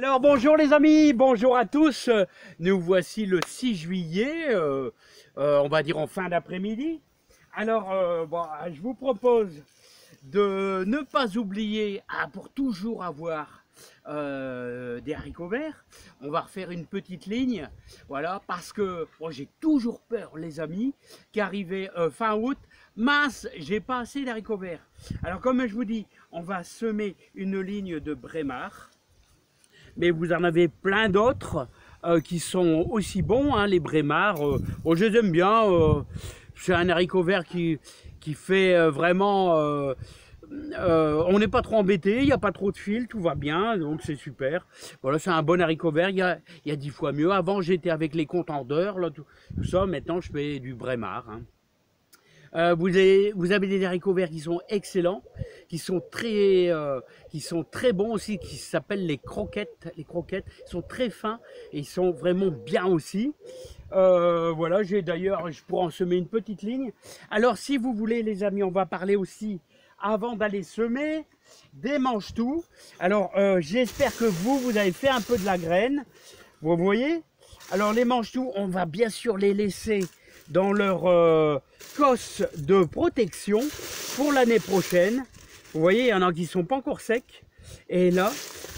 Alors bonjour les amis, bonjour à tous. Nous voici le 6 juillet, on va dire en fin d'après-midi. Alors je vous propose de ne pas oublier, pour toujours avoir des haricots verts. On va refaire une petite ligne, voilà, parce que j'ai toujours peur les amis, qu'arrivé fin août, mince, j'ai pas assez d'haricots verts. Alors comme je vous dis, on va semer une ligne de Brémar. Mais vous en avez plein d'autres qui sont aussi bons, hein, les Brémar. Je les aime bien. C'est un haricot vert qui fait vraiment... on n'est pas trop embêté, il n'y a pas trop de fil, tout va bien, donc c'est super. Voilà, c'est un bon haricot vert, il y a 10 fois mieux. Avant, j'étais avec les contendeurs, là, tout ça. Maintenant, je fais du Brémar. Hein. Vous avez des haricots verts qui sont excellents, qui sont très bons aussi, qui s'appellent les croquettes. Les croquettes sont très fins et ils sont vraiment bien aussi. Voilà, je pourrais en semer une petite ligne. Alors, si vous voulez, les amis, on va parler aussi, avant d'aller semer, des mange-tout. Alors, j'espère que vous avez fait un peu de la graine. Vous voyez? Alors, les mange-tout, on va bien sûr les laisser dans leur cosse de protection pour l'année prochaine. Vous voyez, il y en a qui ne sont pas encore secs. Et là,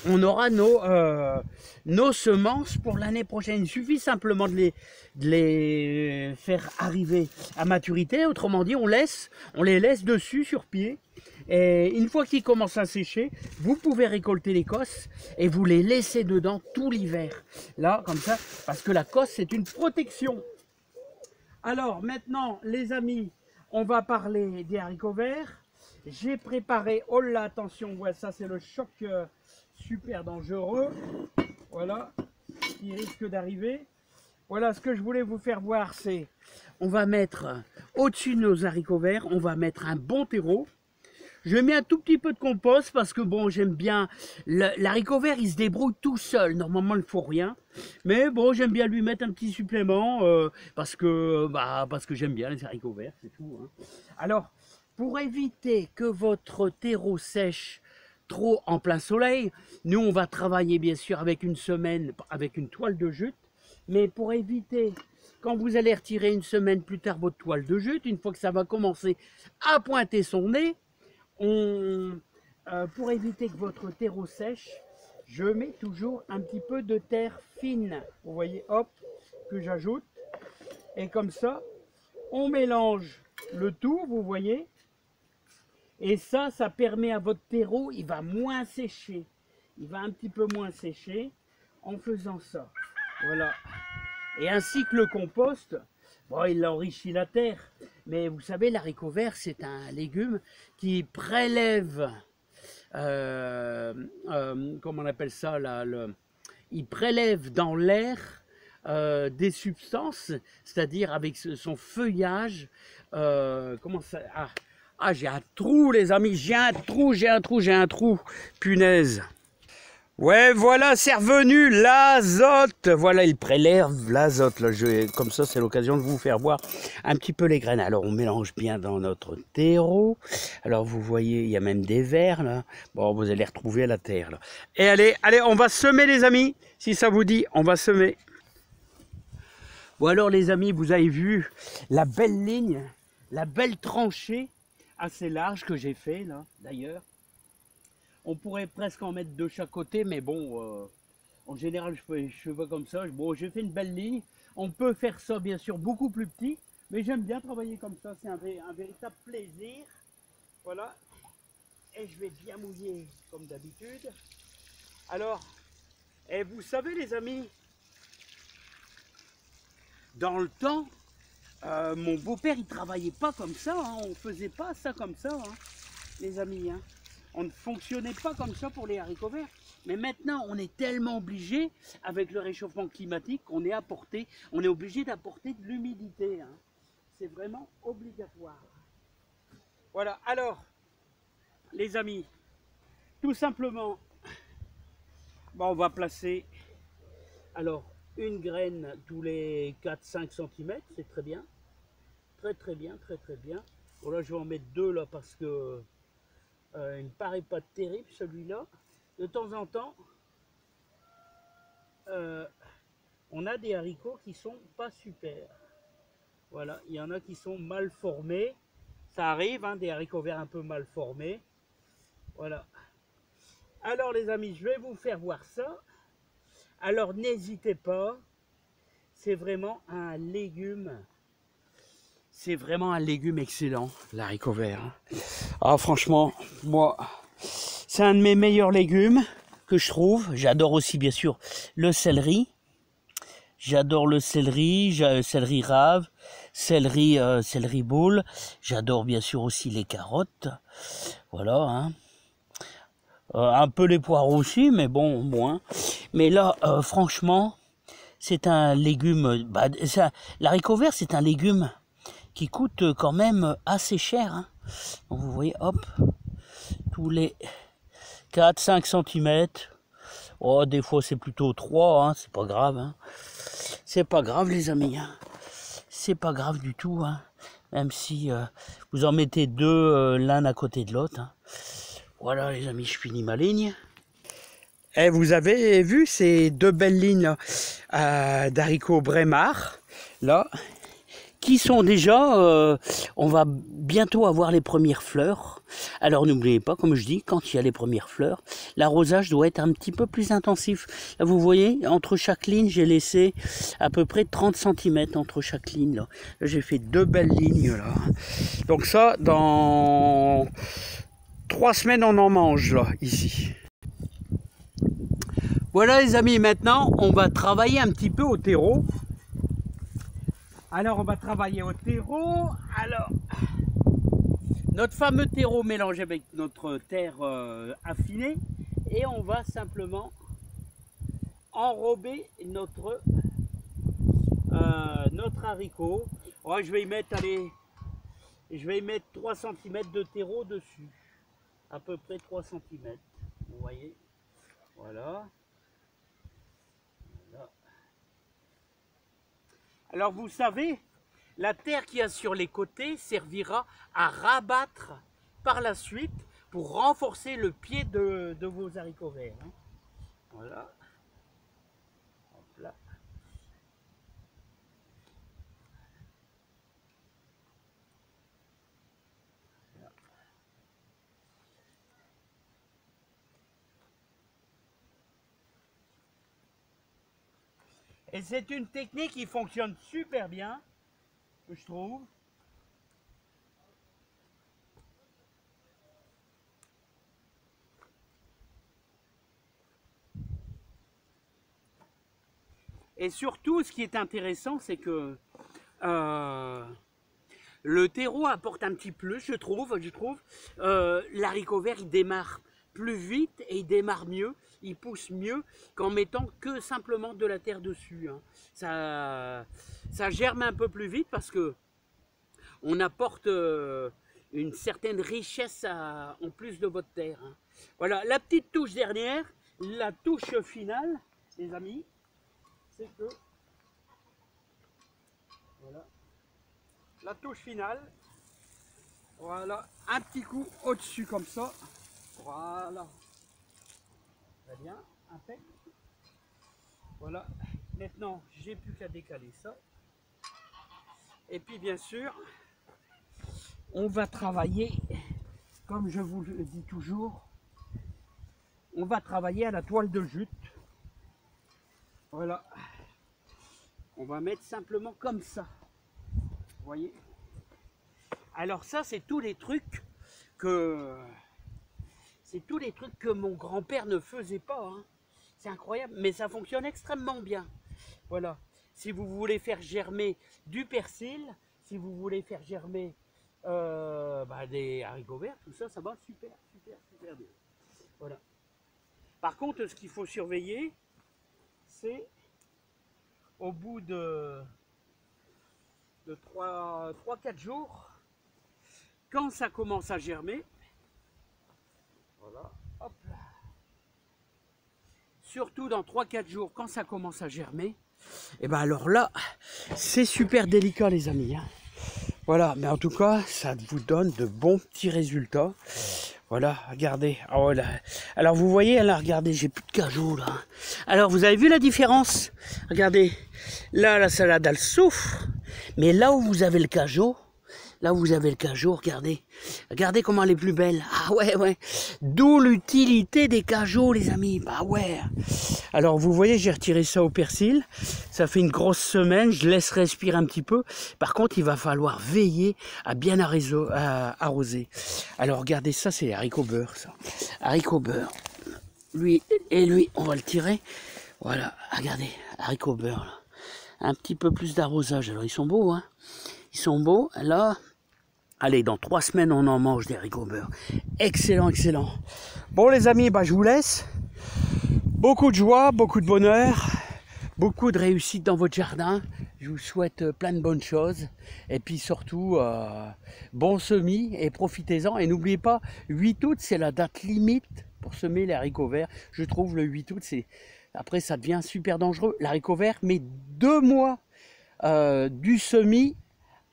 on aura nos semences pour l'année prochaine. Il suffit simplement de les faire arriver à maturité. Autrement dit, on les laisse dessus sur pied. Et une fois qu'ils commencent à sécher, vous pouvez récolter les cosses et vous les laissez dedans tout l'hiver. Là, comme ça, parce que la cosse, c'est une protection. Alors maintenant, les amis, on va parler des haricots verts. J'ai préparé, oh là, attention, ouais, ça c'est le choc super dangereux. Voilà, qui risque d'arriver. Voilà, ce que je voulais vous faire voir, c'est, on va mettre au-dessus de nos haricots verts, on va mettre un bon terreau. Je mets un tout petit peu de compost parce que bon, j'aime bien. L'haricot vert, il se débrouille tout seul. Normalement, il ne faut rien. Mais bon, j'aime bien lui mettre un petit supplément parce que j'aime bien les haricots verts, c'est tout. Hein. Alors, pour éviter que votre terreau sèche trop en plein soleil, nous, on va travailler bien sûr avec une semaine, avec une toile de jute. Mais pour éviter, quand vous allez retirer une semaine plus tard votre toile de jute, une fois que ça va commencer à pointer son nez, pour éviter que votre terreau sèche, je mets toujours un petit peu de terre fine. Vous voyez, hop, que j'ajoute. Et comme ça, on mélange le tout, vous voyez. Et ça permet à votre terreau, il va moins sécher. Il va un petit peu moins sécher en faisant ça. Voilà. Et ainsi que le compost, bon, il enrichit la terre. Mais vous savez, l'haricot vert, c'est un légume qui prélève, comment on appelle ça, là, il prélève dans l'air des substances, c'est-à-dire avec son feuillage, comment ça, j'ai un trou les amis, j'ai un trou, punaise. Ouais, voilà, c'est revenu, l'azote. Voilà, il prélève l'azote. Là, comme ça, c'est l'occasion de vous faire voir un petit peu les graines. Alors, on mélange bien dans notre terreau. Alors, vous voyez, il y a même des vers, là. Bon, vous allez retrouver la terre, là. Et allez, on va semer, les amis. Si ça vous dit, on va semer. Bon, alors, les amis, vous avez vu la belle ligne, la belle tranchée assez large que j'ai fait, là, d'ailleurs. On pourrait presque en mettre de chaque côté, mais bon, en général, je fais comme ça. Bon, j'ai fait une belle ligne. On peut faire ça, bien sûr, beaucoup plus petit, mais j'aime bien travailler comme ça. C'est un véritable plaisir. Voilà. Et je vais bien mouiller, comme d'habitude. Alors, et vous savez, les amis, dans le temps, mon beau-père, il travaillait pas comme ça. Hein. On faisait pas ça comme ça, hein, les amis. Hein. On ne fonctionnait pas comme ça pour les haricots verts. Mais maintenant, on est tellement obligé, avec le réchauffement climatique, on est obligé d'apporter de l'humidité. Hein. C'est vraiment obligatoire. Voilà, alors, les amis, tout simplement, on va placer alors une graine tous les 4-5 cm, c'est très bien. Très bien, très bien. Bon là, je vais en mettre deux là parce que il ne paraît pas terrible celui-là. De temps en temps, on a des haricots qui sont pas super. Voilà, il y en a qui sont mal formés. Ça arrive, hein, des haricots verts un peu mal formés. Voilà. Alors les amis, je vais vous faire voir ça. Alors n'hésitez pas, c'est vraiment un légume. C'est vraiment un légume excellent, l'haricot vert. Ah franchement, moi, c'est un de mes meilleurs légumes que je trouve. J'adore aussi bien sûr le céleri. J'adore le céleri, céleri rave, céleri boule. J'adore bien sûr aussi les carottes. Voilà, hein. Un peu les poireaux aussi, mais bon, moins. Mais là, franchement, c'est un légume. Bah, l'haricot vert, c'est un légume qui coûte quand même assez cher. Hein. Donc vous voyez, hop, tous les 4-5 cm. Oh, des fois c'est plutôt 3, hein, c'est pas grave. Hein. C'est pas grave les amis. Hein. C'est pas grave du tout. Hein. Même si vous en mettez deux l'un à côté de l'autre. Hein. Voilà les amis, je finis ma ligne. Et vous avez vu ces deux belles lignes d'haricots Brémar, là, qui sont déjà, on va bientôt avoir les premières fleurs. Alors n'oubliez pas, comme je dis, quand il y a les premières fleurs, l'arrosage doit être un petit peu plus intensif. Là vous voyez, entre chaque ligne, j'ai laissé à peu près 30 cm entre chaque ligne. Là, j'ai fait deux belles lignes là. Donc ça, dans 3 semaines, on en mange là, ici. Voilà les amis, maintenant on va travailler un petit peu au terreau. Alors on va travailler au terreau. Alors notre fameux terreau mélangé avec notre terre affinée, et on va simplement enrober notre haricot. Ouais, je vais y mettre, allez, je vais y mettre 3 cm de terreau dessus, à peu près 3 cm. Vous voyez, voilà. Alors vous savez, la terre qu'il y a sur les côtés servira à rabattre par la suite pour renforcer le pied de vos haricots verts. Hein. Voilà. Hop là. Et c'est une technique qui fonctionne super bien, je trouve. Et surtout, ce qui est intéressant, c'est que le terreau apporte un petit plus, je trouve. L'haricot vert, il démarre plus vite et il démarre mieux, il pousse mieux qu'en mettant que simplement de la terre dessus. Hein. Ça germe un peu plus vite parce que on apporte une certaine richesse en plus de votre terre. Hein. Voilà, la petite touche dernière, la touche finale, les amis, c'est que, voilà, la touche finale, voilà, un petit coup au-dessus comme ça, voilà, très bien, impec. Voilà, maintenant j'ai plus qu'à décaler ça, et puis bien sûr, on va travailler, comme je vous le dis toujours, on va travailler à la toile de jute. Voilà, on va mettre simplement comme ça, vous voyez. Alors ça, c'est tous les trucs que mon grand-père ne faisait pas. Hein. C'est incroyable, mais ça fonctionne extrêmement bien. Voilà, si vous voulez faire germer du persil, si vous voulez faire germer des haricots verts, tout ça, ça va super bien. Voilà. Par contre, ce qu'il faut surveiller, c'est au bout de 3-4 jours, quand ça commence à germer, voilà, hop là. Surtout dans 3-4 jours, quand ça commence à germer, et ben alors là, c'est super délicat les amis. Hein. Voilà, mais en tout cas, ça vous donne de bons petits résultats. Voilà, regardez. Oh là. Alors vous voyez, là, regardez, j'ai plus de cajou là. Alors vous avez vu la différence? Regardez, là la salade elle souffre, mais là où vous avez le cajou, regardez. Regardez comment elle est plus belle. Ah ouais, ouais. D'où l'utilité des cajots, les amis. Bah ouais. Alors vous voyez, j'ai retiré ça au persil. Ça fait une grosse semaine, je laisse respirer un petit peu. Par contre, il va falloir veiller à bien arroser. Alors regardez, ça c'est les haricots beurre, ça. Haricots beurre. Lui et lui, on va le tirer. Voilà, regardez, haricots beurre. Là. Un petit peu plus d'arrosage. Alors ils sont beaux, hein. Ils sont beaux. Là, allez, dans 3 semaines, on en mange des haricots beurre. Excellent, excellent. Bon les amis, bah, je vous laisse. Beaucoup de joie, beaucoup de bonheur, beaucoup de réussite dans votre jardin. Je vous souhaite plein de bonnes choses. Et puis surtout, bon semis et profitez-en. Et n'oubliez pas, 8 août, c'est la date limite pour semer les haricots verts. Je trouve le 8 août, après ça devient super dangereux. L'haricot vert met 2 mois du semis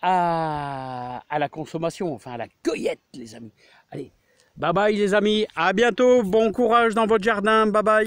à la consommation, enfin à la cueillette, les amis. Allez, bye bye les amis, à bientôt, bon courage dans votre jardin, bye bye.